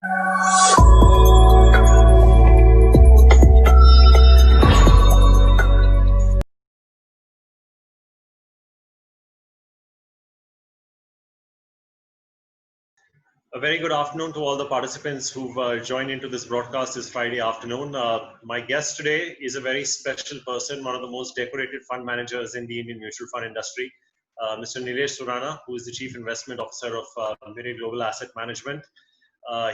A very good afternoon to all the participants who've joined into this broadcast this Friday afternoon. My guest today is a very special person, one of the most decorated fund managers in the Indian mutual fund industry, Mr. Nilesh Surana, who is the Chief Investment Officer of Mirae Global Asset Management.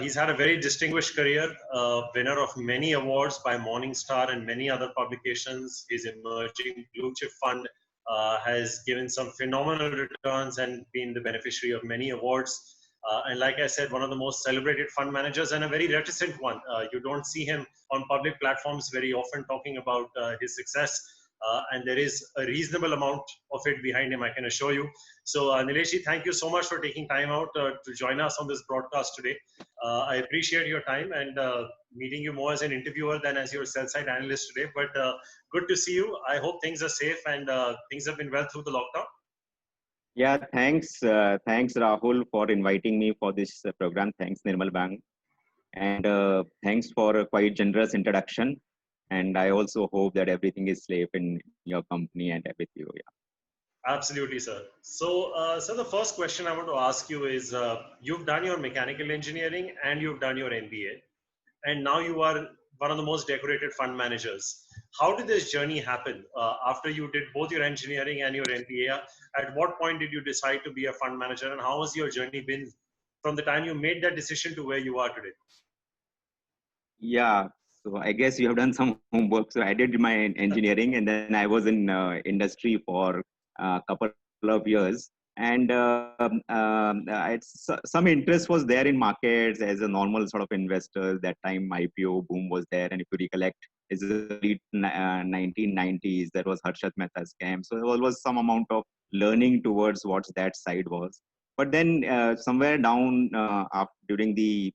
He's had a very distinguished career, winner of many awards by Morningstar and many other publications. His emerging blue chip fund has given some phenomenal returns and been the beneficiary of many awards. And like I said, one of the most celebrated fund managers and a very reticent one. You don't see him on public platforms very often talking about his success. And there is a reasonable amount of it behind him, I can assure you. So Nileshi, thank you so much for taking time out to join us on this broadcast today. I appreciate your time and meeting you more as an interviewer than as your sell-side analyst today. But good to see you. I hope things are safe and things have been well through the lockdown. Yeah, thanks Rahul for inviting me for this program. Thanks Nirmal Bang, and thanks for a quite generous introduction. And I also hope that everything is safe in your company and with you. Yeah. Absolutely, sir. So the first question I want to ask you is, you've done your mechanical engineering and you've done your MBA, and now you are one of the most decorated fund managers. How did this journey happen? After you did both your engineering and your MBA, at what point did you decide to be a fund manager, and how has your journey been from the time you made that decision to where you are today? Yeah. So I guess you have done some homework. So I did my engineering, and then I was in industry for a couple of years. And some interest was there in markets as a normal sort of investor. That time IPO boom was there, and if you recollect, it's the late 1990s. That was Harshad Mehta scam. So there was some amount of learning towards what that side was. But then somewhere down during the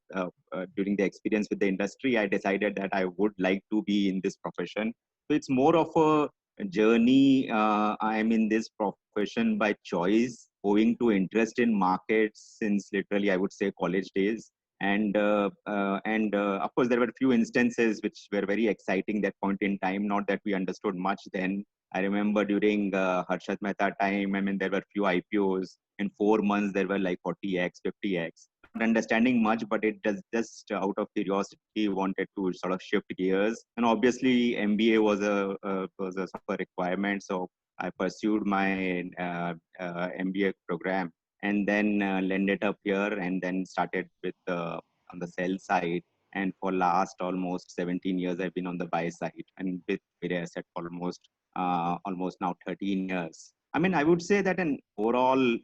experience with the industry, I decided that I would like to be in this profession. So it's more of a journey. I am in this profession by choice, owing to interest in markets since literally I would say college days. And of course there were a few instances which were very exciting that point in time. Not that we understood much then. I remember during Harshad Mehta time, I mean, there were few IPOs. In 4 months, there were like 40x, 50x. Not understanding much, but it just out of curiosity wanted to sort of shift gears. And obviously, MBA was a super requirement. So I pursued my MBA program and then landed up here and then started with on the sell side. And for last almost 17 years, I've been on the buy side and with Mirae Asset for almost now 13 years. I mean, I would say that an overall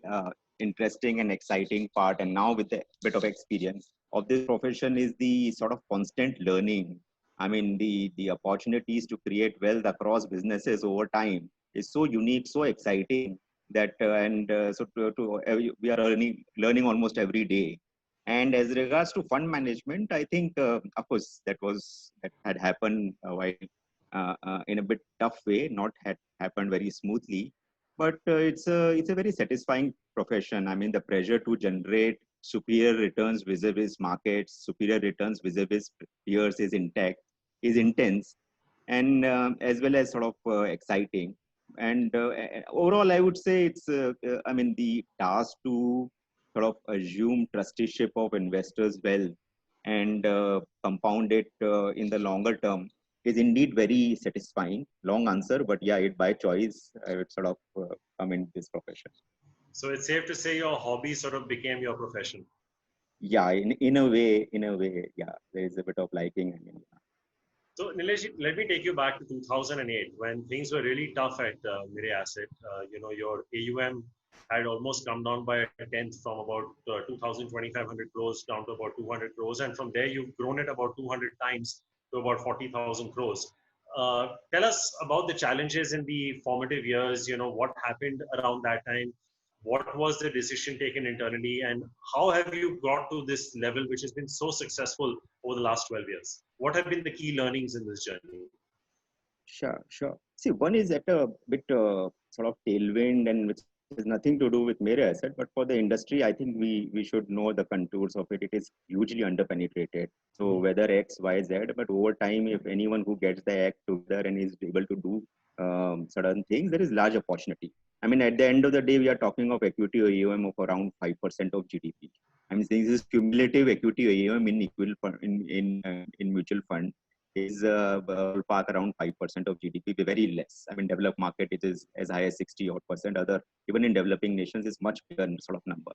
interesting and exciting part, and now with a bit of experience of this profession, is the sort of constant learning. I mean, the opportunities to create wealth across businesses over time is so unique, so exciting that, we are learning almost every day. And as regards to fund management, I think, of course, that had happened while in a bit tough way, not had happened very smoothly, but it's a very satisfying profession. I mean, the pressure to generate superior returns vis-a-vis markets, superior returns vis-a-vis peers is intense, and as well as sort of exciting. And overall, I would say I mean, the task to sort of assume trusteeship of investors' wealth and compound it in the longer term is indeed very satisfying. Long answer, but yeah, it by choice, I would sort of come in this profession. So it's safe to say your hobby sort of became your profession. Yeah, in a way, yeah, there is a bit of liking. I mean, yeah. So Nilesh, let me take you back to 2008 when things were really tough at Mirae Asset. Your AUM had almost come down by a tenth from about 2,500 crores down to about 200 crores. And from there, you've grown it about 200 times to about 40,000 crores. Tell us about the challenges in the formative years, what happened around that time, what was the decision taken internally, and how have you got to this level, which has been so successful over the last 12 years? What have been the key learnings in this journey? Sure. See, one is at a bit sort of tailwind and which has nothing to do with mere asset, but for the industry, I think we should know the contours of it. It is hugely underpenetrated. So whether X, Y, Z, but over time, if anyone who gets the act together and is able to do certain things, there is large opportunity. I mean, at the end of the day, we are talking of equity AUM of around 5% of GDP. I mean, this is cumulative equity AUM in equal fund, in mutual fund is ballpark around 5% of GDP, very less. I mean, developed market, it is as high as 60 odd percent. Other, even in developing nations, is much bigger sort of number.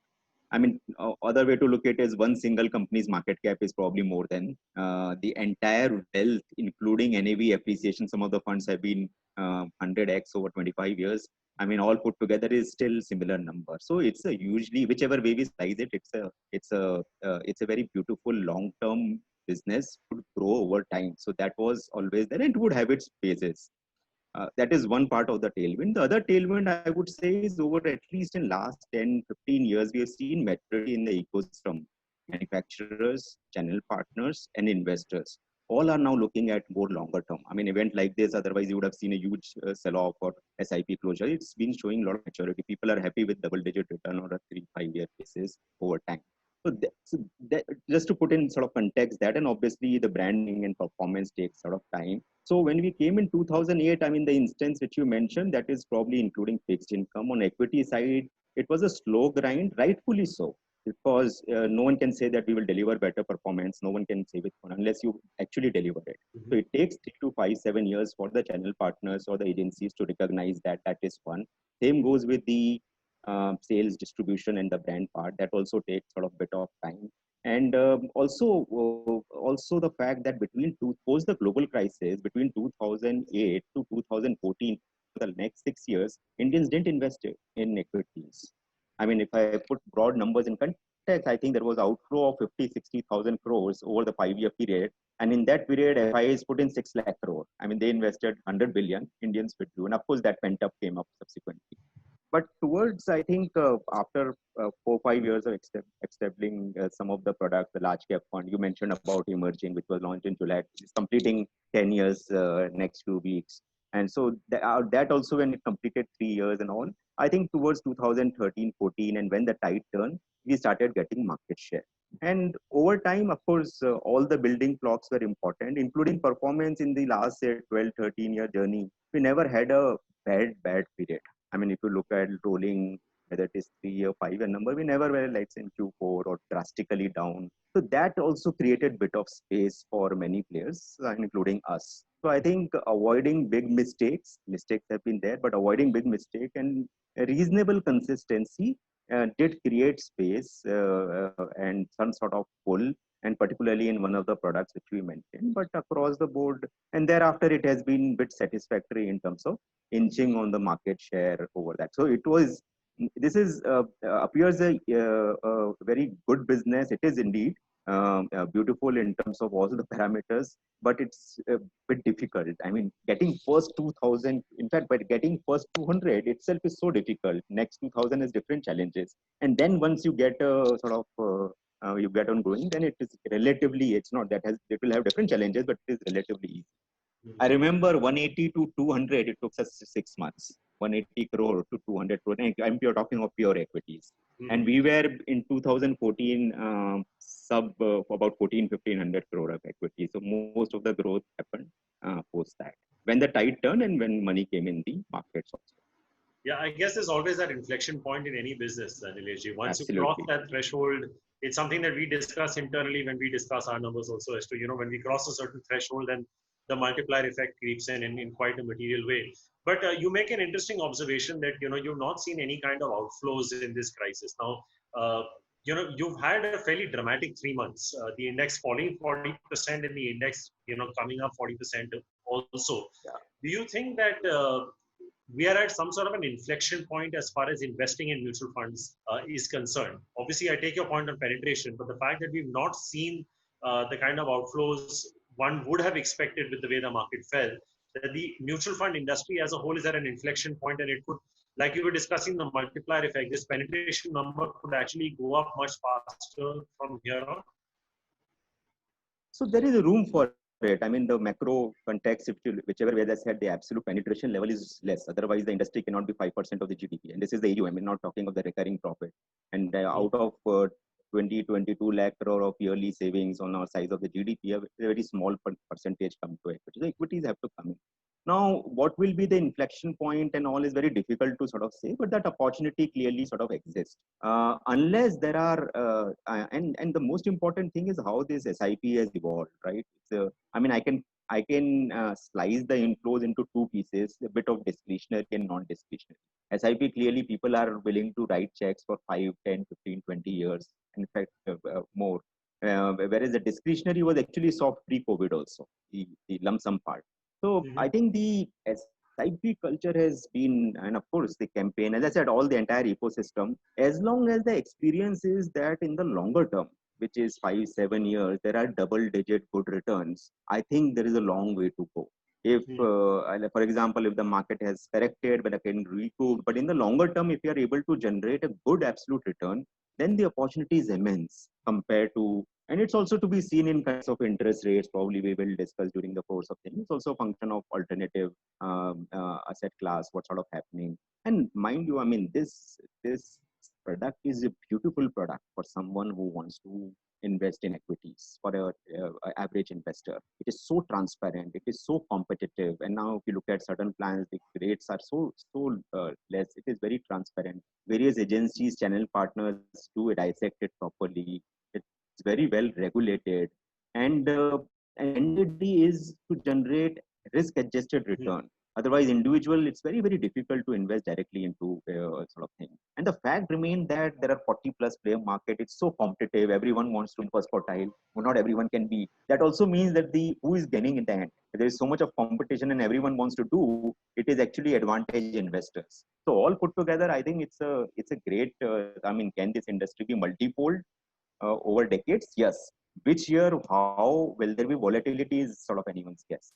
I mean, other way to look at it is one single company's market cap is probably more than the entire wealth, including NAV appreciation. Some of the funds have been 100x over 25 years. I mean, all put together is still similar number. So it's a usually, whichever way we slice it, it's a very beautiful long-term business would grow over time. So that was always there, and it would have its phases. That is one part of the tailwind. The other tailwind, I would say, is over at least in last 10, 15 years, we have seen maturity in the ecosystem. Manufacturers, channel partners, and investors all are now looking at more longer term. I mean, event like this, otherwise you would have seen a huge sell-off or SIP closure. It's been showing a lot of maturity. People are happy with double-digit return on a 3-5 year basis over time. So just to put in sort of context that, and obviously the branding and performance takes sort of time. So when we came in 2008, I mean, the instance which you mentioned, that is probably including fixed income. On equity side, it was a slow grind, rightfully so, because no one can say that we will deliver better performance. No one can say it unless you actually deliver it. So it takes 3 to 5, 7 years for the channel partners or the agencies to recognize that that is one. Same goes with the sales, distribution, and the brand part. That also takes sort of bit of time. And also the fact that post the global crisis between 2008 to 2014, for the next 6 years, Indians didn't invest in equities. I mean, if I put broad numbers in context, I think there was outflow of 50-60,000 crores over the 5-year period. And in that period, FIs put in 6 lakh crore. I mean, they invested 100 billion, Indians withdrew. And of course, that pent up came up subsequently. But towards, I think, after 4-5 years of establishing some of the products, the large cap fund, you mentioned about emerging, which was launched in July, it's completing 10 years next 2 weeks. And so that also, when it completed 3 years and all, I think towards 2013-14, and when the tide turned, we started getting market share. And over time, of course, all the building blocks were important, including performance in the last, say, 12-13 year journey. We never had a bad period. I mean, if you look at rolling, whether it is 3 or 5 year number, we never were like in Q4 or drastically down. So that also created bit of space for many players, including us. So I think avoiding big mistakes have been there, but avoiding big mistake and reasonable consistency did create space and some sort of pull, and particularly in one of the products which we mentioned, but across the board. And thereafter, it has been a bit satisfactory in terms of inching on the market share over that. So this is appears a very good business. It is indeed beautiful in terms of all the parameters, but it's a bit difficult. I mean, getting first 2000, in fact, but getting first 200 itself is so difficult. Next 2000 is different challenges. And then once you get a sort of you get on growing, then it is relatively, it's not that it will have different challenges, but it is relatively easy. I remember 180 to 200, it took us 6 months. 180 crore to 200 crore. I'm talking of pure equities. And we were in 2014 sub about 1,500 crore of equity. So most of the growth happened post that, when the tide turned and when money came in the markets also. Yeah, I guess there's always that inflection point in any business, Nileshji. Once you cross that threshold, it's something that we discuss internally when we discuss our numbers also, as to, when we cross a certain threshold, then the multiplier effect creeps in quite a material way. But you make an interesting observation that, you've not seen any kind of outflows in this crisis. Now, you've had a fairly dramatic 3 months. The index falling 40% and the index, coming up 40% also. Yeah. Do you think that we are at some sort of an inflection point as far as investing in mutual funds is concerned? Obviously, I take your point on penetration, but the fact that we've not seen the kind of outflows one would have expected with the way the market fell, that the mutual fund industry as a whole is at an inflection point, and it could, like you were discussing, the multiplier effect, this penetration number could actually go up much faster from here on. So there is a room for it. I mean, the macro context, whichever way they said, the absolute penetration level is less. Otherwise, the industry cannot be 5% of the GDP. And this is the AUM. I'm not talking of the recurring profit. And out of 22 lakh crore of yearly savings on our size of the GDP, a very small percentage come to equity. The equities have to come in. Now, what will be the inflection point and all is very difficult to sort of say, but that opportunity clearly sort of exists. Unless there are, and the most important thing is how this SIP has evolved, right? I mean, I can slice the inflows into two pieces, a bit of discretionary and non-discretionary. SIP, clearly people are willing to write checks for 5, 10, 15, 20 years, in fact, more. Whereas the discretionary was actually soft pre-COVID also, the lump sum part. So I think the SIP culture has been, and of course the campaign, as I said, all the entire ecosystem, as long as the experience is that in the longer term, which is 5, 7 years, there are double-digit good returns. I think there is a long way to go. If, for example, if the market has corrected, but again recouped, but in the longer term, if you are able to generate a good absolute return, then the opportunity is immense compared to, and it's also to be seen in kinds of interest rates. Probably we will discuss during the course of things. It's also a function of alternative asset class, what's sort of happening. And mind you, I mean, this product is a beautiful product for someone who wants to invest in equities, for a average investor. It is so transparent, it is so competitive, and now if you look at certain plans, the rates are so less. It is very transparent. Various agencies, channel partners do dissect it properly. It's very well regulated, and endedly is to generate risk-adjusted return. Otherwise, individual, it's very, very difficult to invest directly into sort of thing. And the fact remains that there are 40 plus player market. It's so competitive. Everyone wants to be first quartile. Not everyone can be. That also means that who is gaining in the end. There is so much of competition and everyone wants to do. It is actually advantage investors. So all put together, I think it's a great. I mean, can this industry be multifold over decades? Yes. Which year, how will there be volatility is sort of anyone's guess.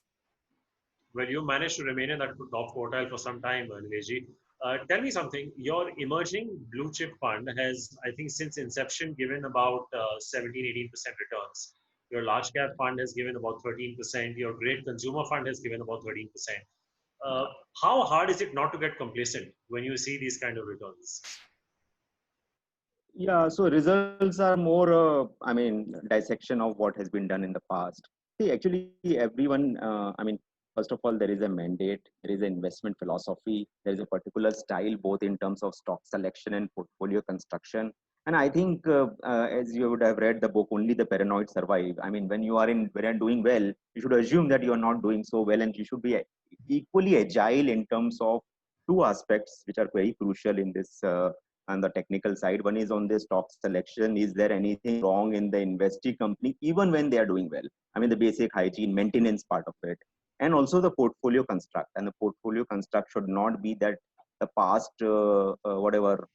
Well, you managed to remain in that top quartile for some time, Nilesh. Tell me something. Your emerging blue chip fund has, I think, since inception given about 17, 18% returns. Your large cap fund has given about 13%. Your great consumer fund has given about 13%. How hard is it not to get complacent when you see these kind of returns? Yeah, so results are more, I mean, dissection of what has been done in the past. See, actually, everyone, I mean, first of all, there is a mandate, there is an investment philosophy, there is a particular style, both in terms of stock selection and portfolio construction. And I think, as you would have read the book, Only the Paranoid Survive. I mean, when you are doing well, you should assume that you are not doing so well, and you should be equally agile in terms of two aspects which are very crucial in this. On the technical side, one is on the stock selection. Is there anything wrong in the investee company, even when they are doing well? I mean, the basic hygiene, maintenance part of it. And also the portfolio construct. And the portfolio construct should not be that the past, whatever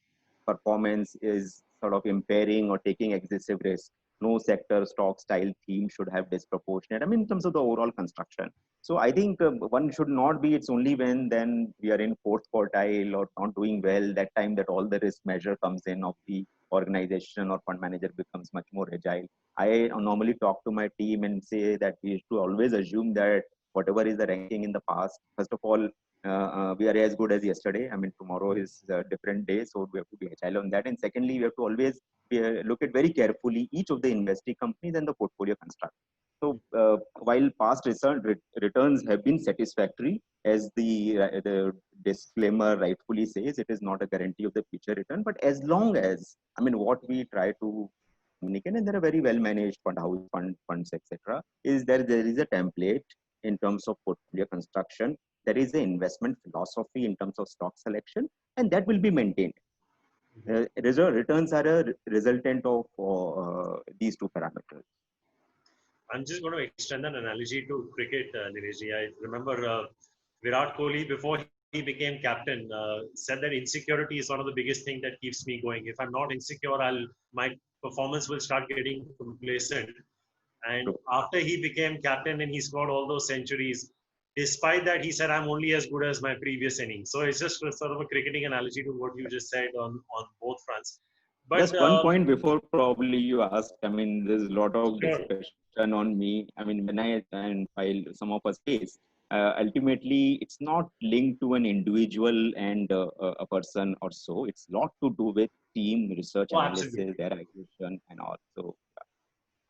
performance is sort of impairing or taking excessive risk. No sector, stock, style, theme should have disproportionate. I mean, in terms of the overall construction. So I think one should not be, it's only when then we are in fourth quartile or not doing well, that time that all the risk measure comes in of the organization or fund manager becomes much more agile. I normally talk to my team and say that we should always assume that whatever is the ranking in the past, first of all, we are as good as yesterday. I mean, tomorrow is a different day, so we have to be agile on that. And secondly, we have to always look at very carefully each of the investee companies and the portfolio construct. So while past returns have been satisfactory, as the disclaimer rightfully says, it is not a guarantee of the future return. But as long as, I mean, what we try to communicate, and there are very well managed funds, etc., is there is a template in terms of portfolio construction. There is an investment philosophy in terms of stock selection, and that will be maintained. Returns are a resultant of these two parameters. I'm just going to extend an analogy to cricket, Nilesh. I remember Virat Kohli, before he became captain, said that insecurity is one of the biggest things that keeps me going. If I'm not insecure, my performance will start getting complacent. And after he became captain and he scored all those centuries, despite that, he said, I'm only as good as my previous innings. So it's just sort of a cricketing analogy to what you just said on both fronts. But Just one point before probably you ask. I mean, there's a lot of sure. discussion on me. I mean, when I and file some of us case, ultimately it's not linked to an individual and a person or so. It's a lot to do with team research Oh, analysis, absolutely. their acquisition, and all. So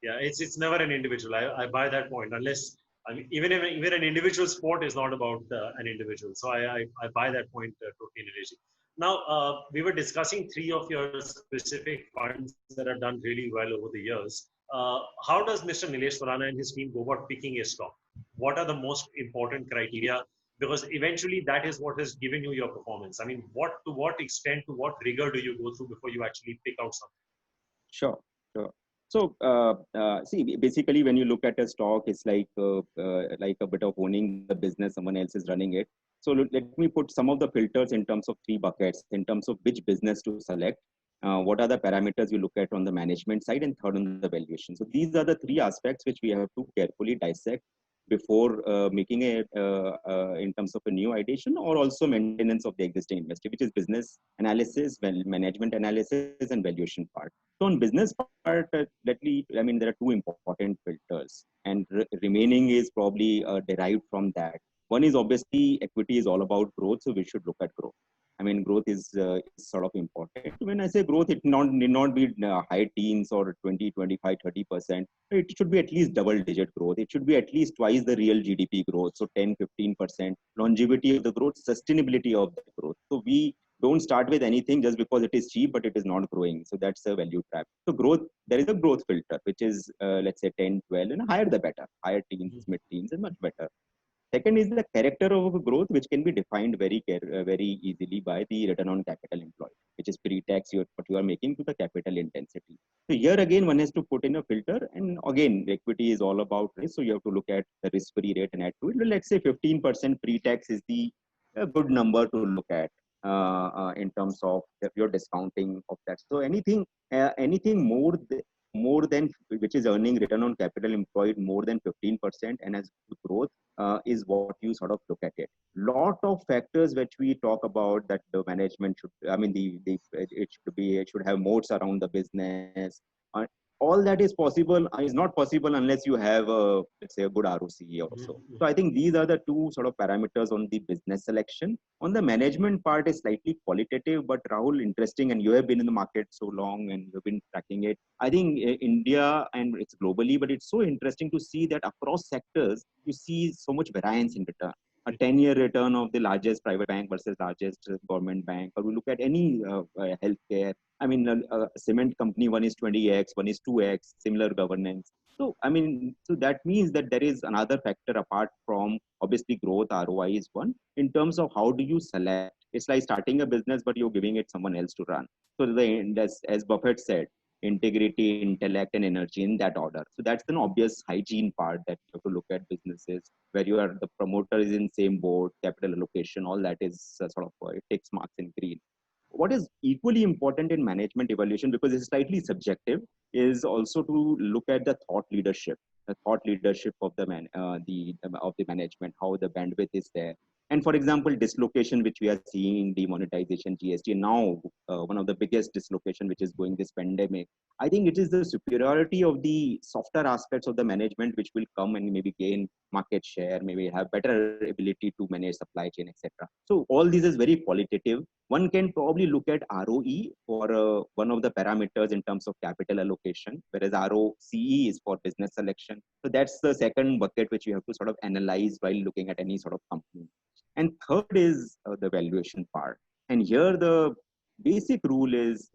Yeah, it's never an individual. I buy that point. Unless I mean, even an individual sport is not about an individual. So I buy that point totally, Nilesh. Now we were discussing three of your specific funds that have done really well over the years. How does Mr. Nilesh Khurana and his team go about picking a stock? What are the most important criteria? Because eventually that is what has given you your performance. I mean, what to what extent, to what rigor do you go through before you actually pick out something? sure, sure. So, see, basically, when you look at a stock, it's like a bit of owning the business. Someone else is running it. So, let me put some of the filters in terms of three buckets, in terms of which business to select. What are the parameters you look at on the management side, and third on the valuation. So, these are the three aspects which we have to carefully dissect before making a in terms of a new ideation, or also maintenance of the existing industry, which is business analysis, management analysis, and valuation part. So on business part, I mean, there are two important filters, and remaining is probably derived from that. One is obviously equity is all about growth, so we should look at growth. I mean, growth is sort of important. When I say growth, it need not be high teens or 20, 25, 30%. It should be at least double digit growth. It should be at least twice the real GDP growth. So 10, 15%, longevity of the growth, sustainability of the growth. So we don't start with anything just because it is cheap, but it is not growing. So that's a value trap. So growth, there is a growth filter, which is, let's say 10, 12, and higher the better. Higher teens, mid teens, and much better. Second is the character of growth, which can be defined very easily by the return on capital employed, which is pre-tax what you are making to the capital intensity. So here again, one has to put in a filter, and again, equity is all about risk. So you have to look at the risk-free rate and add to it. Well, let's say 15% pre-tax is the a good number to look at in terms of your discounting of that. So anything more than which is earning return on capital employed more than 15% and has growth is what you sort of look at it. Lot of factors which we talk about that the management should, I mean, it should have moats around the business. Uh, all that is possible is not possible unless you have a, let's say, a good ROCE also. Mm-hmm. So I think these are the two sort of parameters on the business selection. On the management part is slightly qualitative, but Rahul, interesting, and you have been in the market so long and you've been tracking it. I think India, and it's globally, but it's so interesting to see that across sectors, you see so much variance in return. A 10-year return of the largest private bank versus largest government bank, or we look at any healthcare. I mean, a cement company, one is 20x, one is 2x, similar governance. So, I mean, so that means that there is another factor apart from obviously growth, ROI is one. In terms of how do you select, it's like starting a business, but you're giving it someone else to run. So, as Buffett said, integrity, intellect, and energy in that order. So that's an obvious hygiene part that you have to look at businesses where you are the promoter is in same boat, capital allocation, all that is sort of it takes marks in green. What is equally important in management evaluation, because it's slightly subjective, is also to look at the thought leadership of the management, how the bandwidth is there. And for example, dislocation which we are seeing, demonetization, GST, now one of the biggest dislocation which is going this pandemic. I think it is the superiority of the softer aspects of the management which will come and maybe gain market share, maybe have better ability to manage supply chain, etc. So all this is very qualitative. One can probably look at ROE for one of the parameters in terms of capital allocation, whereas ROCE is for business selection. So that's the second bucket which you have to sort of analyze while looking at any sort of company. And third is the valuation part. And here the basic rule is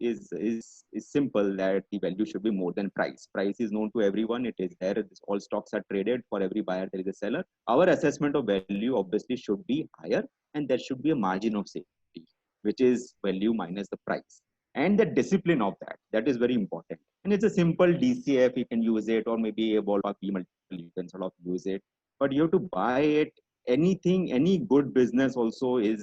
simple, that the value should be more than price. Price is known to everyone. It is there. All stocks are traded. For every buyer, there is a seller. Our assessment of value obviously should be higher, and there should be a margin of safety, which is value minus the price. And the discipline of that is very important. And it's a simple DCF, you can use it, or maybe a ballpark P multiple, you can sort of use it. But you have to buy it. Any good business also it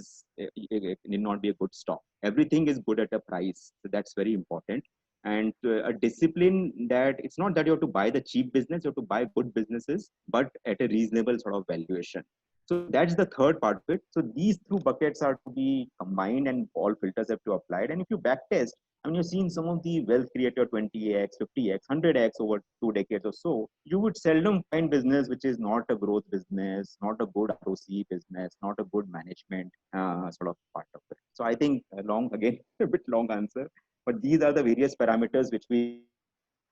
need not be a good stock. Everything is good at a price. So that's very important. And a discipline that it's not that you have to buy the cheap business, you have to buy good businesses, but at a reasonable sort of valuation. So that's the third part of it. So these two buckets are to be combined and all filters have to be applied. And if you backtest, I mean, you've seen some of the wealth creator 20x, 50x, 100x over 2 decades or so. You would seldom find business which is not a growth business, not a good ROC business, not a good management sort of part of it. So I think long again, a bit long answer, but these are the various parameters which we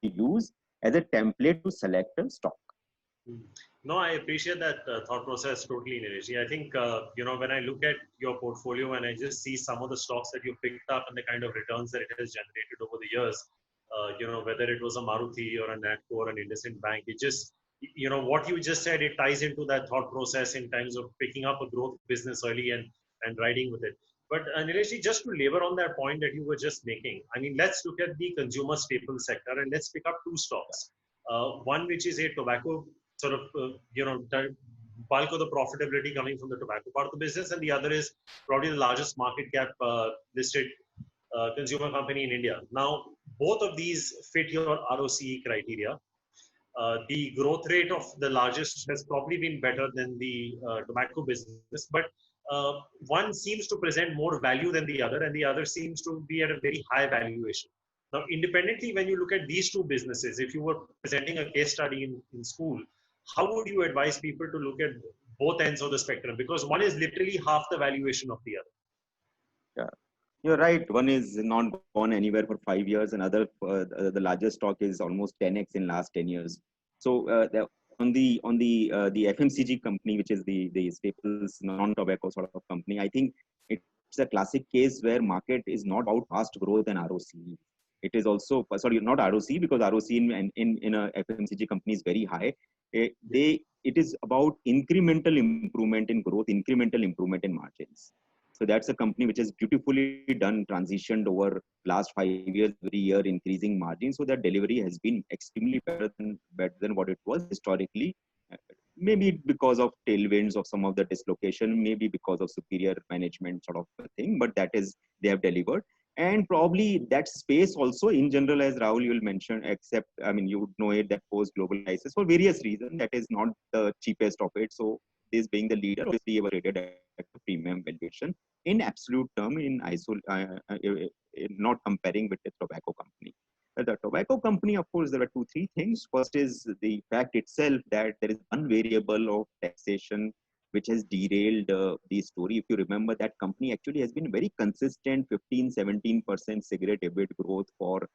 use as a template to select a stock. Mm. No, I appreciate that thought process totally, Nilesh. I think, when I look at your portfolio and I just see some of the stocks that you picked up and the kind of returns that it has generated over the years, whether it was a Maruti or a Natco or an IndusInd Bank, it just, what you just said, it ties into that thought process in terms of picking up a growth business early and riding with it. But Nilesh, just to labor on that point that you were just making, I mean, let's look at the consumer staple sector and let's pick up two stocks. One which is a tobacco sort of, the bulk of the profitability coming from the tobacco part of the business, and the other is probably the largest market cap listed consumer company in India. Now, both of these fit your ROCE criteria. The growth rate of the largest has probably been better than the tobacco business, but one seems to present more value than the other, and the other seems to be at a very high valuation. Now, independently, when you look at these two businesses, if you were presenting a case study in school, how would you advise people to look at both ends of the spectrum? Because one is literally half the valuation of the other. Yeah, you're right. One is not gone anywhere for 5 years. Another, the largest stock is almost 10x in last 10 years. So on the FMCG company, which is the staples non-tobacco sort of company, I think it's a classic case where market is not about fast growth and ROCE. It is also, sorry, not ROC, because ROC in a FMCG company is very high. It is about incremental improvement in growth, incremental improvement in margins. So that's a company which has beautifully done transitioned over last 5 years, every year increasing margins. So that delivery has been extremely better than what it was historically. Maybe because of tailwinds of some of the dislocation, maybe because of superior management sort of a thing, but that is, they have delivered. And probably that space also in general, as Rahul you will mention, except, I mean, you would know it, that post global crisis for various reasons, that is not the cheapest of it. So this being the leader, obviously ever rated at a premium valuation in absolute term, not comparing with the tobacco company. The tobacco company, of course, there are 2-3 things. First is the fact itself that there is one variable of taxation which has derailed the story. If you remember, that company actually has been very consistent 15-17% cigarette EBIT growth for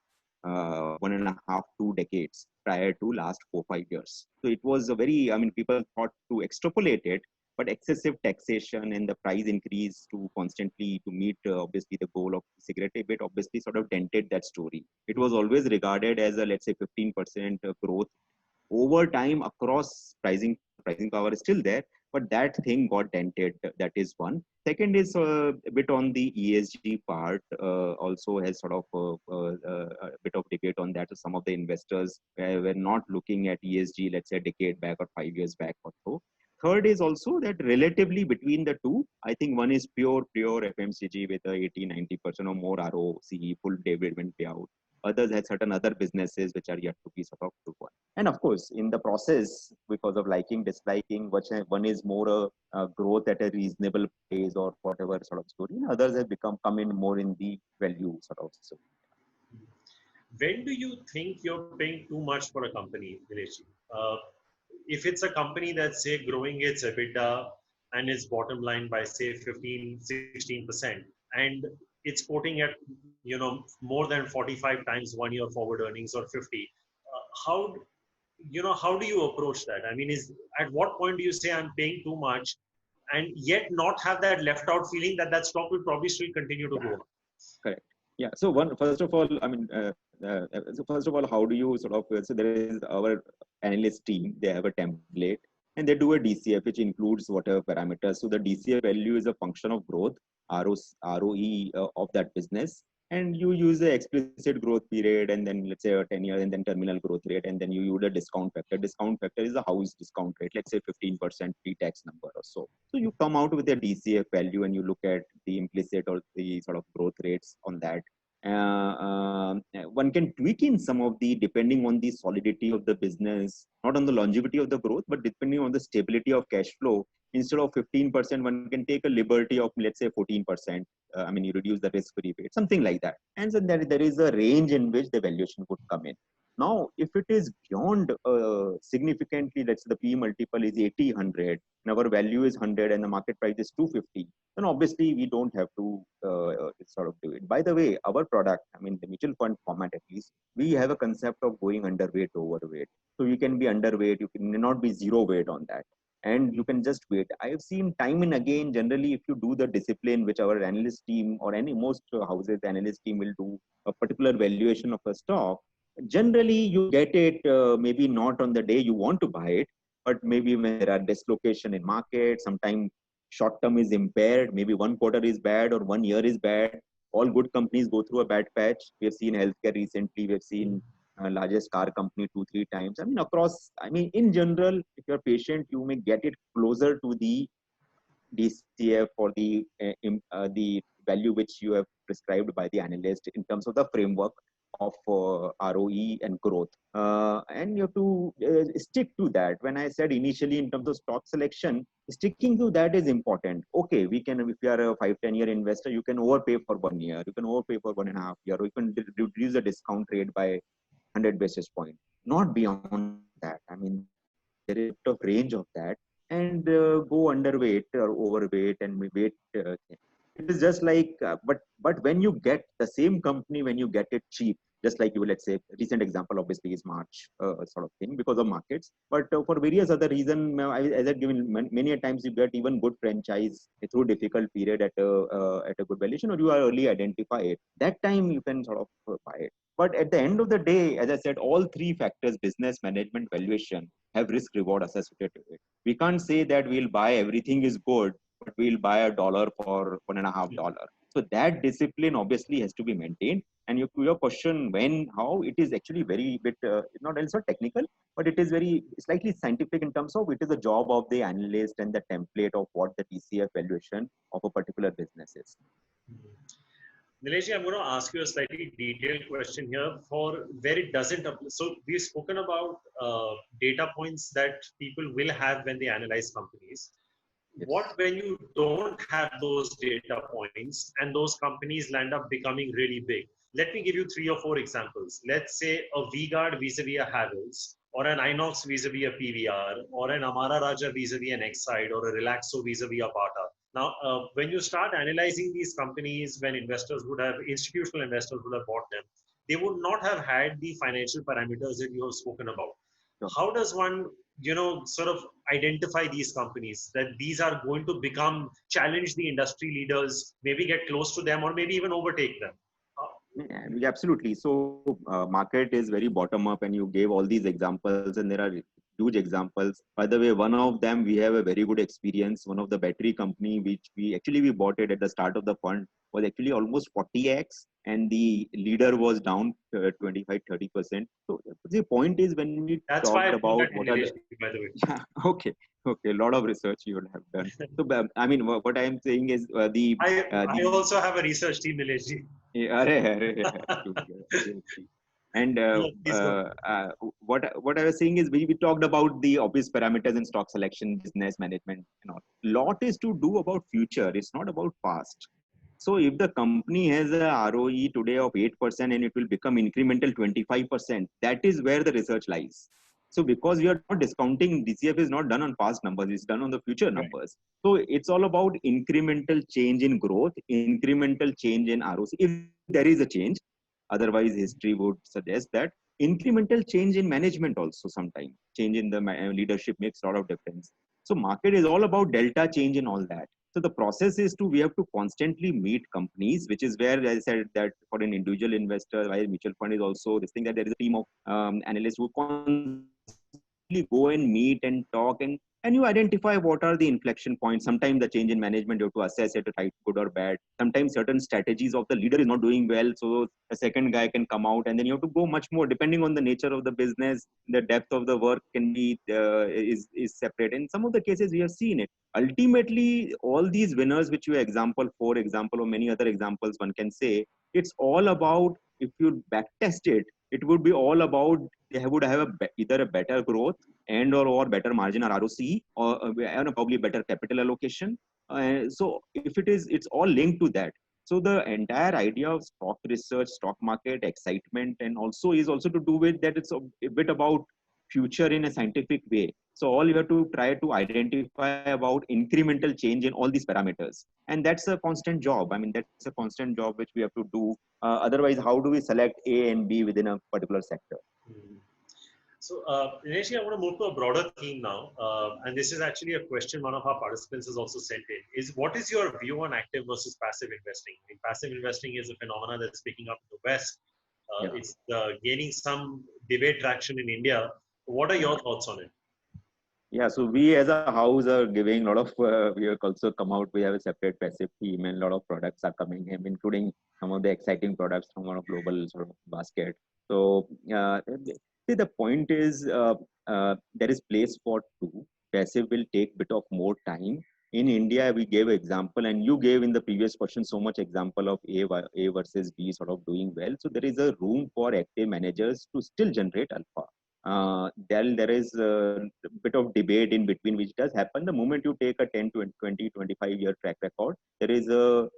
1.5-2 decades prior to last 4-5 years. So it was a very, I mean, people thought to extrapolate it, but excessive taxation and the price increase to constantly to meet obviously the goal of cigarette EBIT obviously sort of dented that story. It was always regarded as a, let's say, 15% growth over time across pricing power is still there, but that thing got dented. That is one. Second is a bit on the ESG part, also has sort of a bit of debate on that. Some of the investors were not looking at ESG, let's say a decade back or 5 years back or so. Third is also that relatively between the two, I think one is pure FMCG with a 80-90% or more ROCE, full dividend payout. Others had certain other businesses which are yet to be sort of proven. And of course, in the process, because of liking, disliking, one is more a growth at a reasonable pace or whatever sort of story. And others have come in more in the value sort of story. When do you think you're paying too much for a company, Nilesh? If it's a company that's, say, growing its EBITDA and its bottom line by, say, 15-16%, and it's quoting at, more than 45 times 1 year forward earnings or 50, how do you approach that? I mean, at what point do you say I'm paying too much and yet not have that left out feeling that stock will probably still continue to grow? Correct. Yeah. So first of all, I mean, how do you sort of, so there is our analyst team, they have a template and they do a DCF, which includes whatever parameters. So the DCF value is a function of growth, ROE of that business. And you use the explicit growth period and then let's say a 10-year and then terminal growth rate. And then you use a discount factor. Discount factor is the house discount rate, let's say 15% pre-tax number or so. So you come out with a DCF value and you look at the implicit or the sort of growth rates on that. One can tweak in some of the, depending on the solidity of the business, not on the longevity of the growth, but depending on the stability of cash flow, instead of 15%, one can take a liberty of, let's say, 14%. You reduce the risk-free rate, something like that. And so there is a range in which the valuation would come in. Now, if it is beyond significantly, let's say the P multiple is 80, 100, and our value is 100 and the market price is 250, then obviously we don't have to sort of do it. By the way, our product, the mutual fund format at least, we have a concept of going underweight to overweight. So you can be underweight, you can not be zero weight on that. And you can just wait. I have seen time and again, generally, if you do the discipline, which our analyst team or most houses analyst team will do a particular valuation of a stock, generally you get it maybe not on the day you want to buy it, but maybe when there are dislocation in market, sometimes short term is impaired, maybe 1 quarter is bad or 1 year is bad. All good companies go through a bad patch. We have seen healthcare recently, we have seen largest car company 2-3 times. In general, if you're patient, you may get it closer to the DCF or the value which you have prescribed by the analyst in terms of the framework of ROE and growth. And you have to stick to that. When I said initially in terms of stock selection, sticking to that is important. Okay, we can, if you are a 5-10 year investor, you can overpay for 1 year, you can overpay for 1.5 years, or you can reduce the discount rate by 100 basis points. Not beyond that. There is a range of that, and go underweight or overweight and weight. It is just like, but when you get the same company, when you get it cheap, just like you, let's say, recent example obviously is March sort of thing because of markets. But for various other reasons, as I've given many a times, you get even good franchise through difficult period at a good valuation, or you are early identify it. That time you can sort of buy it. But at the end of the day, as I said, all three factors, business, management, valuation, have risk reward associated to it. We can't say that we'll buy everything is good, but we'll buy $1 for $1.50. So that discipline obviously has to be maintained. And your question, when, how, it is actually very bit, not also technical, but it is very slightly scientific in terms of it is a job of the analyst and the template of what the DCF valuation of a particular business is. Nilesh, I'm going to ask you a slightly detailed question here for where it doesn't apply. So we've spoken about data points that people will have when they analyze companies. Yes. What when you don't have those data points and those companies land up becoming really big? Let me give you 3 or 4 examples. Let's say a V-Guard vis-a-vis a Havells, or an Inox vis-a-vis a PVR, or an Amara Raja vis-a-vis an Exide, or a Relaxo vis-a-vis a Bata. Now, when you start analyzing these companies, when institutional investors would have bought them, they would not have had the financial parameters that you have spoken about. Sure. How does one, sort of identify these companies that these are going to challenge the industry leaders, maybe get close to them, or maybe even overtake them? Yeah, absolutely. So market is very bottom up, and you gave all these examples, and there are huge examples. By the way, one of them we have a very good experience. One of the battery company which we bought it at the start of the fund was actually almost 40x, and the leader was down 25-30%. So the point is, when we talked about what are the, by the way. Yeah, okay, a lot of research you would have done. So what I am saying is I also have a research team, Nilesh. And what I was saying is we talked about the obvious parameters in stock selection, business management, and all. Lot is to do about future. It's not about past. So if the company has a ROE today of 8% and it will become incremental 25%, that is where the research lies. So because we are not discounting, DCF is not done on past numbers, it's done on the future numbers. So it's all about incremental change in growth, incremental change in ROC, if there is a change. Otherwise, history would suggest that incremental change in management also sometimes. Change in the leadership makes a lot of difference. So market is all about delta change in all that. So the process is we have to constantly meet companies, which is where I said that for an individual investor, while mutual fund is also this thing, that there is a team of analysts who constantly go and meet and talk, and you identify what are the inflection points. Sometimes the change in management, you have to assess it, right, good or bad. Sometimes certain strategies of the leader is not doing well, so a second guy can come out, and then you have to go much more depending on the nature of the business. The depth of the work can be is separate. In some of the cases, we have seen it. Ultimately, all these winners, which you for example, or many other examples, one can say it's all about, if you backtest it, it would be all about they would have either a better growth and or better margin or ROC and probably better capital allocation. So if it's all linked to that. So the entire idea of stock research, stock market excitement, and also is also to do with that it's a bit about future in a scientific way. So all you have to try to identify about incremental change in all these parameters, and that's a constant job. I mean, that's a constant job which we have to do. Otherwise, how do we select A and B within a particular sector? Mhm. So, Dinesh, I want to move to a broader theme now, and this is actually a question one of our participants has also sent in. Is what is your view on active versus passive investing? I mean, passive investing is a phenomenon that's picking up in the West. Yeah. It's gaining some debate traction in India. What are your thoughts on it? Yeah, so we as a house are giving a lot of, we have also come out, we have a separate passive team and a lot of products are coming in, including some of the exciting products from our global sort of basket. So, see, the point is there is place for two. Passive will take bit of more time. In India, we gave example, and you gave in the previous question so much example of A versus B sort of doing well. So there is a room for active managers to still generate alpha. Then there is a bit of debate in between which does happen. The moment you take a 10 to 20, 25-year track record, there is a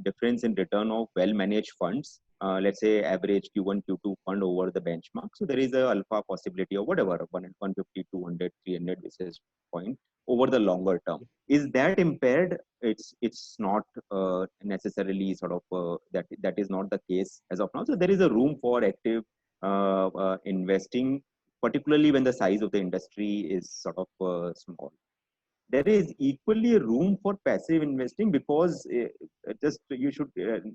difference in return of well-managed funds. Let's say average Q1, Q2 fund over the benchmark. So there is a alpha possibility of whatever, 150, 200, 300 basis point over the longer term. Is that impaired? It's not necessarily sort of that is not the case as of now. So there is a room for active investing, particularly when the size of the industry is sort of small. There is equally room for passive investing because just you should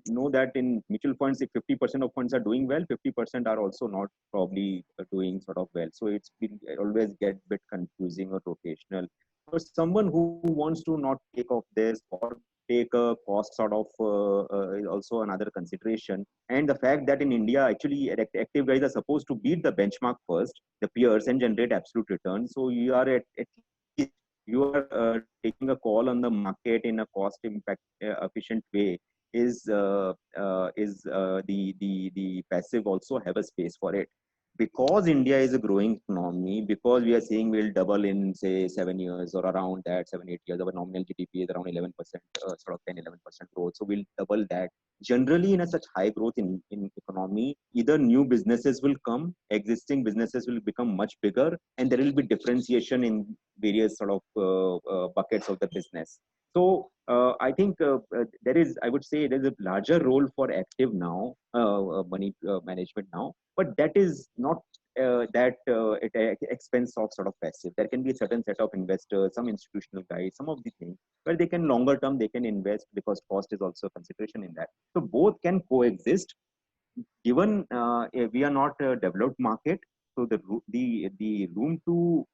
know that in mutual funds, if 50% of funds are doing well, 50% are also not probably doing sort of well. So it's been always get a bit confusing or rotational. For someone who wants to not take off this or take a cost sort of is also another consideration. And the fact that in India, actually active guys are supposed to beat the benchmark first, the peers, and generate absolute return. So you are at you are taking a call on the market in a cost impact efficient way is the passive also have a space for it because India is a growing economy, because we are saying we'll double in say 7 years or around that 7-8 years. Our nominal GDP is around 11%, sort of 10-11% growth. So we'll double that. Generally, in a such high growth in economy, either new businesses will come, existing businesses will become much bigger, and there will be differentiation in various sort of buckets of the business. So I think there is, I would say, there is a larger role for active now, money management now, but that is not at expense of sort of passive. There can be a certain set of investors, some institutional guys, some of the things where they can longer term they can invest because cost is also a consideration in that. So both can coexist. Given we are not a developed market, so the room to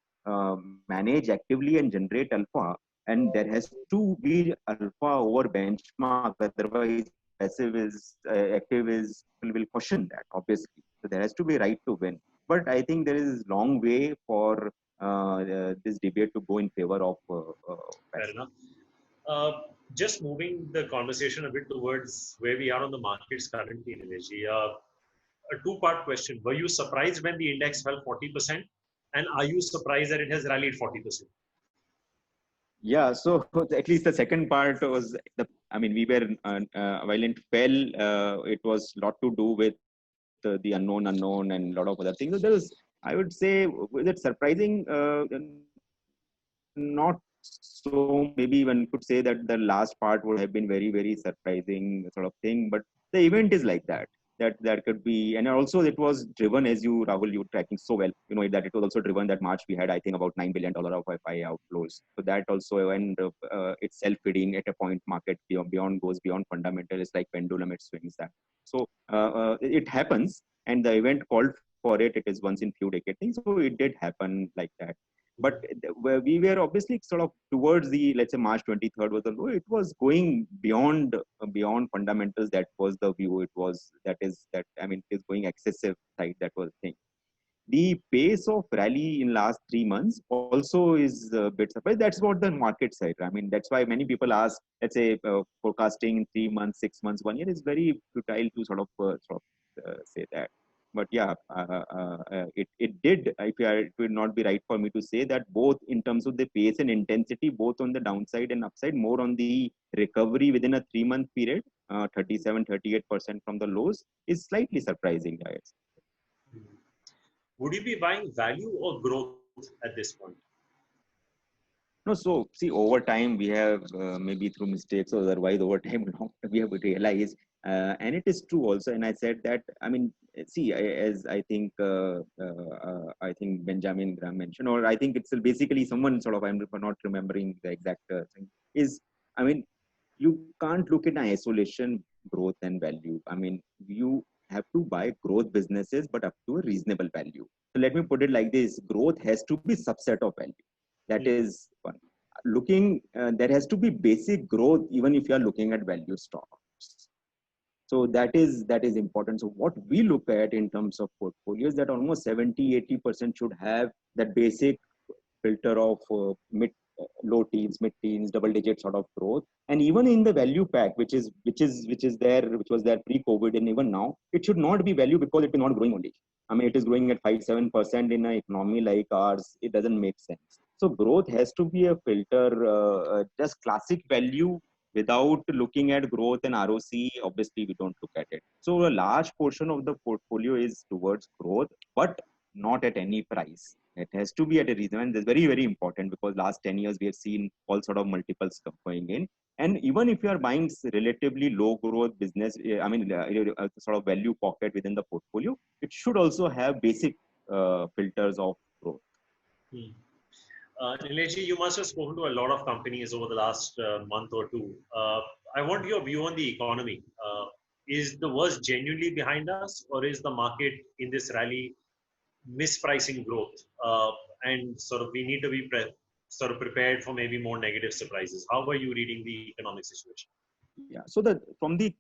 manage actively and generate alpha, and there has to be alpha over benchmark. Otherwise, passive is active is will question that obviously. So there has to be right to win. But I think there is long way for this debate to go in favor of Fair passive. enough. Just moving the conversation a bit towards where we are on the markets currently, Nilesh. A two-part question. Were you surprised when the index fell 40%? And are you surprised that it has rallied 40%? Yeah, so at least the second part was I mean, we were while it fell, it was a lot to do with the unknown and a lot of other things. So there was, I would say, was it surprising? Not so. Maybe one could say that the last part would have been very surprising sort of thing. But the event is like that. That could be, and also it was driven, as you Rahul, you tracking so well, you know, that it was also driven that March we had, I think, about $9 billion of FI outflows. So that also, and it's self-feeding at a point, market beyond goes beyond fundamental. It's like pendulum, it swings that. So it happens, and the event called for it. It is once in few decade thing. So it did happen like that. But we were obviously sort of towards the, let's say, March 23rd was the low. It was going beyond fundamentals. That was the view. It was that I mean, it is going excessive side. That was the thing. The pace of rally in last 3 months also is a bit surprised. That's what the market said. I mean, that's why many people ask, let's say, forecasting in 3 months, 6 months, 1 year is very futile to sort of say that. But yeah, it did. If it would not be right for me to say that both in terms of the pace and intensity, both on the downside and upside, more on the recovery within a 3 month period, 37-38% from the lows is slightly surprising, guys. Would you be buying value or growth at this point? No, so see, over time we have maybe through mistakes or otherwise over time we have realized, and it is true also. And I said that I mean, see, as I think Benjamin Graham mentioned, or I think it's basically someone sort of I'm not remembering the exact thing is. I mean, you can't look in isolation growth and value. I mean, you have to buy growth businesses, but up to a reasonable value. So let me put it like this: growth has to be subset of value. That Hmm. is one. Looking, there has to be basic growth even if you are looking at value stocks. So that is important. So what we look at in terms of portfolios, that almost 70-80% should have that basic filter of low teens, mid teens, double digit sort of growth. And even in the value pack, which was there pre-COVID, and even now, it should not be value because it is not growing only. I mean, it is growing at 5-7% in an economy like ours. It doesn't make sense. So growth has to be a filter. Just classic value without looking at growth and ROC, obviously we don't look at it. So a large portion of the portfolio is towards growth, but not at any price. It has to be at a reason, and that's very, very important because last 10 years we have seen all sort of multiple stuff going in. And even if you are buying relatively low growth business, I mean, a sort of value pocket within the portfolio, it should also have basic filters of growth. Hmm. Nilesh, you must have spoken to a lot of companies over the last month or two. I want your view on the economy. Is the worst genuinely behind us, or is the market in this rally mispricing growth? And sort of we need to be sort of prepared for maybe more negative surprises. How are you reading the economic situation? Yeah. So the from the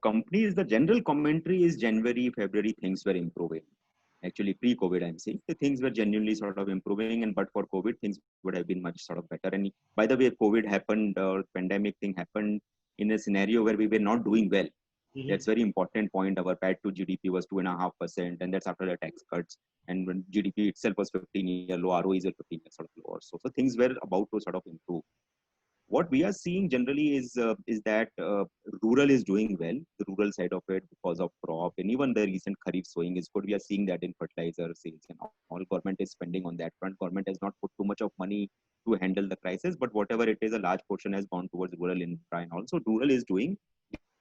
companies, the general commentary is January, February things were improving. Actually, pre-COVID, I'm saying the things were genuinely sort of improving, and but for COVID, things would have been much sort of better. And by the way, COVID happened or pandemic thing happened in a scenario where we were not doing well. Mm-hmm. That's very important point. Our PAT to GDP was 2.5%, and that's after the tax cuts. And when GDP itself was 15-year low, ROE is at 15-year sort of low. So things were about to sort of improve. What we are seeing generally is that rural is doing well, the rural side of it because of crop, and even the recent kharif sowing is good. We are seeing that in fertilizer sales and all. Government is spending on that front. Government has not put too much of money to handle the crisis, but whatever it is, a large portion has gone towards rural infra, and also rural is doing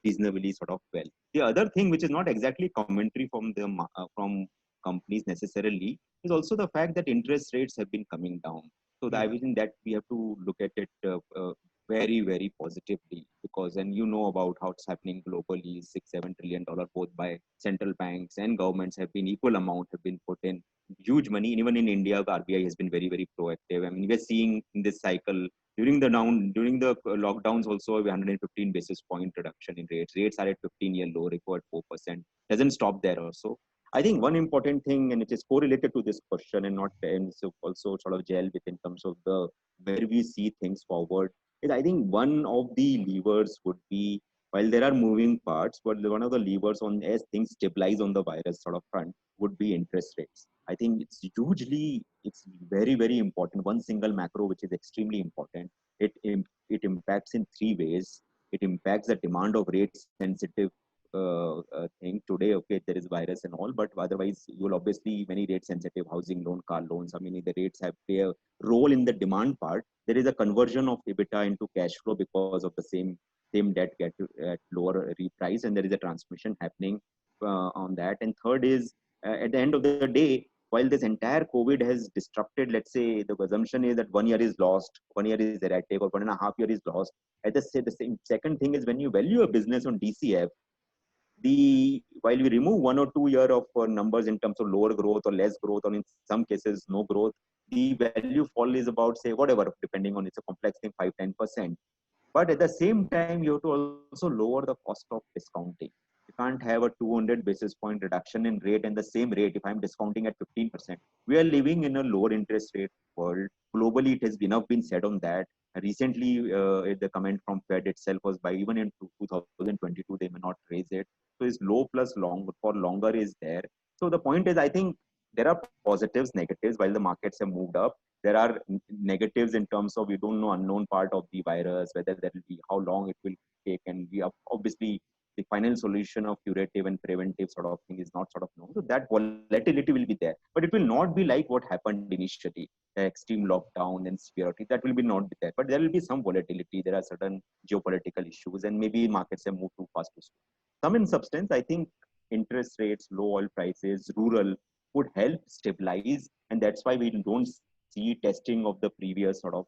reasonably sort of well. The other thing, which is not exactly commentary from from companies necessarily, is also the fact that interest rates have been coming down. So I think that we have to look at it very, very positively because, and you know about how it's happening globally, $6-7 trillion both by central banks and governments have been equal amount have been put in huge money. And even in India, the RBI has been very, very proactive. I mean, we're seeing in this cycle during the lockdowns also 115 basis point reduction in rates. Rates are at 15-year low, repo at 4%. Doesn't stop there also. I think one important thing, and it is correlated to this question and not and so also sort of gel with in terms of the where we see things forward, is I think one of the levers would be, while there are moving parts, but one of the levers on as things stabilize on the virus sort of front would be interest rates. I think it's very, very important. One single macro, which is extremely important, it impacts in three ways. It impacts the demand of rate sensitive thing today. Okay, there is virus and all, but otherwise you will obviously many rate sensitive housing loan, car loans. I mean, the rates have play a role in the demand part. There is a conversion of EBITDA into cash flow because of the same debt get at lower reprice, and there is a transmission happening on that. And third is at the end of the day, while this entire COVID has disrupted, let's say the assumption is that 1 year is lost, 1 year is erratic, or 1.5 years is lost. At the same second thing is when you value a business on DCF, the while we remove 1 or 2 year of numbers in terms of lower growth or less growth, or in some cases no growth, the value fall is about say whatever, depending on it's a complex thing, 5-10%. But at the same time, you have to also lower the cost of discounting. You can't have a 200 basis point reduction in rate and the same rate if I'm discounting at 15%. We are living in a lower interest rate world. Globally, it has enough been said on that. Recently, the comment from Fed itself was by even in 2022, they may not raise it. So it's low plus long for longer is there. So the point is, I think there are positives, negatives. While the markets have moved up, there are negatives in terms of we don't know unknown part of the virus, whether there will be how long it will take, and we have obviously the final solution of curative and preventive sort of thing is not sort of known. So that volatility will be there, but it will not be like what happened initially, the extreme lockdown and severity. That will be not be there, but there will be some volatility. There are certain geopolitical issues, and maybe markets have moved too fast to slow. Some in substance, I think interest rates, low oil prices, rural would help stabilize, and that's why we don't see testing of the previous sort of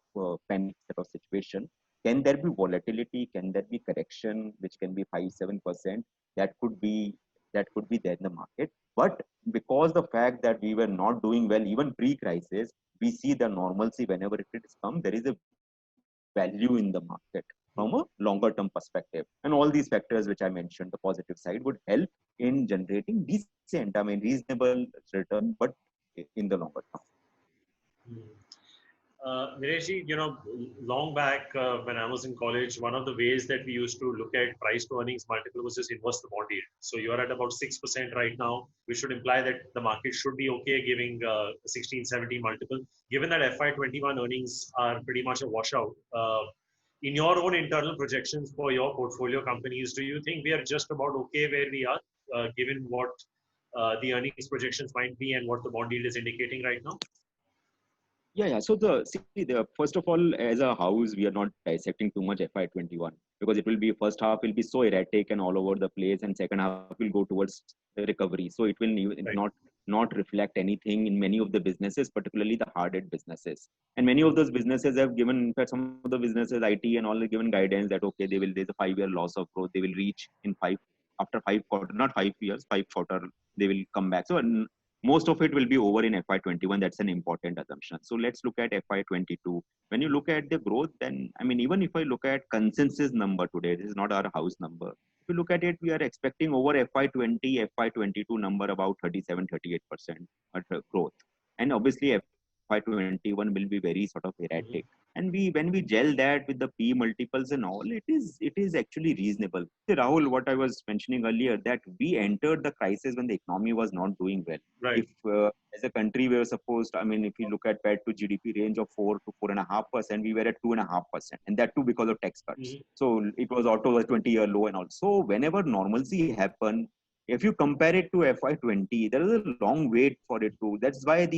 panic sort of situation. Can there be volatility? Can there be correction, which can be 5-7%? That could be there in the market. But because the fact that we were not doing well even pre-crisis, we see the normalcy whenever it is come. There is a value in the market from a longer term perspective. And all these factors which I mentioned, the positive side, would help in generating decent, I mean, reasonable return, but in the longer term. Nilesh, long back when I was in college, one of the ways that we used to look at price to earnings multiple was just inverse the bond yield. So you are at about 6% right now, which should imply that the market should be okay giving 16, 17 multiple. Given that FY21 earnings are pretty much a washout, in your own internal projections for your portfolio companies, do you think we are just about okay where we are, given what the earnings projections might be and what the bond yield is indicating right now? Yeah. So the first of all, as a house, we are not dissecting too much FY21 because it will be first half will be so erratic and all over the place, and second half will go towards the recovery. So it will not reflect anything in many of the businesses, particularly the hard-hit businesses. And many of those businesses have given, in fact, some of the businesses, IT and all, have given guidance that okay, there's a 5-year loss of growth. They will reach in after 5 quarters, not 5 years, 5 quarter, they will come back. So most of it will be over in FY21. That's an important assumption. So let's look at FY22. When you look at the growth, then, I mean, even if I look at consensus number today, this is not our house number. If you look at it, we are expecting over FY20, FY22 number about 37-38% growth. And obviously, FY21 will be very sort of erratic. And when we gel that with the P multiples and all, it is actually reasonable. See, Rahul, what I was mentioning earlier, that we entered the crisis when the economy was not doing well. Right. If as a country we were supposed, I mean, if you look at PAT to GDP range of 4 to 4.5%, we were at 2.5%, and that too because of tax cuts. So it was auto a 20-year low and all. So whenever normalcy happened, if you compare it to FY20, there is a long wait for it to. That's why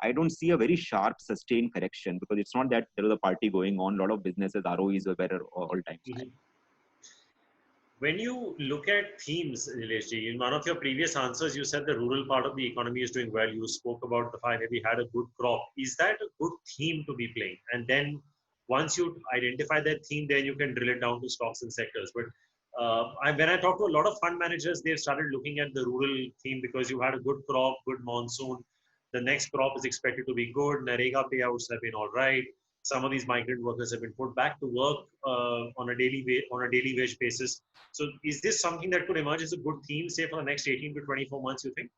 I don't see a very sharp sustained correction, because it's not that there is a party going on. A lot of businesses ROEs are better all time high. When you look at themes, Nileshji, in one of your previous answers, you said the rural part of the economy is doing well. You spoke about the fact that we had a good crop. Is that a good theme to be playing? And then once you identify that theme, then you can drill it down to stocks and sectors. But when I talk to a lot of fund managers, they've started looking at the rural theme because you had a good crop, good monsoon. The next crop is expected to be good. NREGA payouts have been all right. Some of these migrant workers have been put back to work on a daily wage basis. So is this something that could emerge as a good theme, say, for the next 18 to 24 months, you think?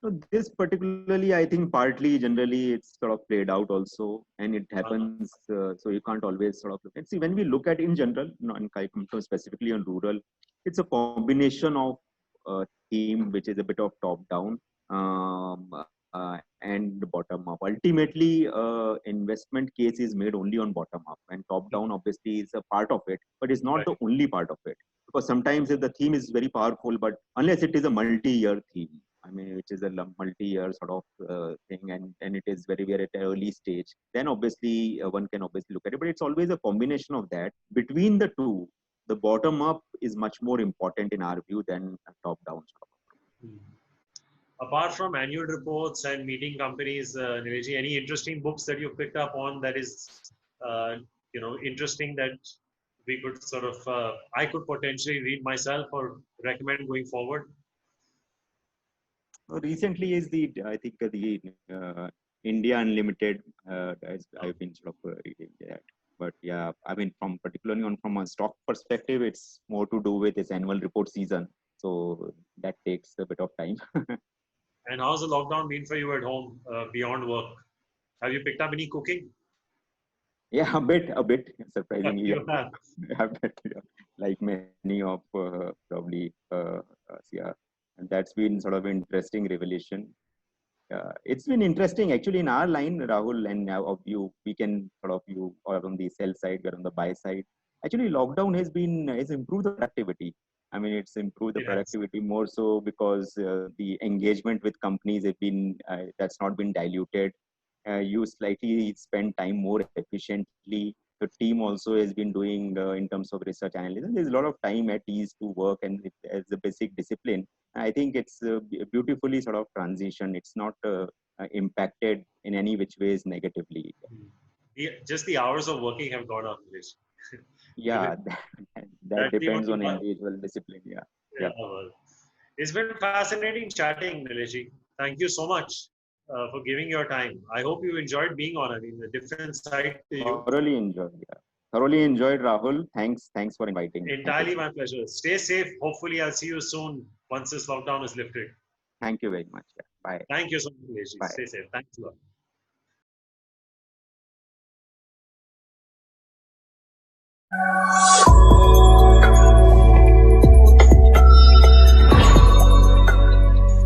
So this particularly, I think partly generally it's sort of played out also, and it happens. So you can't always sort of look at. See, when we look at in general, specifically on rural, it's a combination of theme which is a bit of top down and bottom up. Ultimately, investment case is made only on bottom up, and top down obviously is a part of it, but it's not the only part of it. Because sometimes if the theme is very powerful, but unless it is a multi-year theme, I mean, which is a multi-year sort of thing, and it is very at an early stage, then obviously one can obviously look at it. But it's always a combination of that. Between the two, the bottom up is much more important in our view than top down sort of. Apart from annual reports and meeting companies, Nileshji, any interesting books that you've picked up on that is, interesting that we could sort of, I could potentially read myself or recommend going forward? Recently is I think the India Unlimited, as I've been sort of reading that. But yeah, I mean, particularly from a stock perspective, it's more to do with its annual report season. So that takes a bit of time. And how's the lockdown been for you at home beyond work? Have you picked up any cooking? Yeah, a bit, surprisingly. You have. Yeah, like many of probably that's been sort of interesting revelation. It's been interesting actually in our line, Rahul, and now of you, we can sort of you are on the sell side, we're on the buy side. Actually, lockdown has improved the productivity. I mean, it's improved the It has. productivity more so because the engagement with companies have been that's not been diluted. You slightly spend time more efficiently. The team also has been doing in terms of research analysis. There's a lot of time at ease to work, and as a basic discipline, I think it's beautifully sort of transition. It's not impacted in any which ways negatively. Just the hours of working have gone up, Nilesh. Yeah, that That's the depends only on one. individual discipline. Yeah, Yeah, yeah. well, it's been fascinating chatting, Nilesh. Thank you so much for giving your time. I hope you enjoyed being on. I mean, a different side to you. Thoroughly enjoyed. Yeah, thoroughly enjoyed, Rahul. Thanks for inviting. Thank you Entirely so my much. pleasure. Stay safe. Hopefully, I'll see you soon once this lockdown is lifted. Thank you very much. Yeah. Bye. Thank you so much, Nilesh. Bye. Stay safe. Thanks a lot.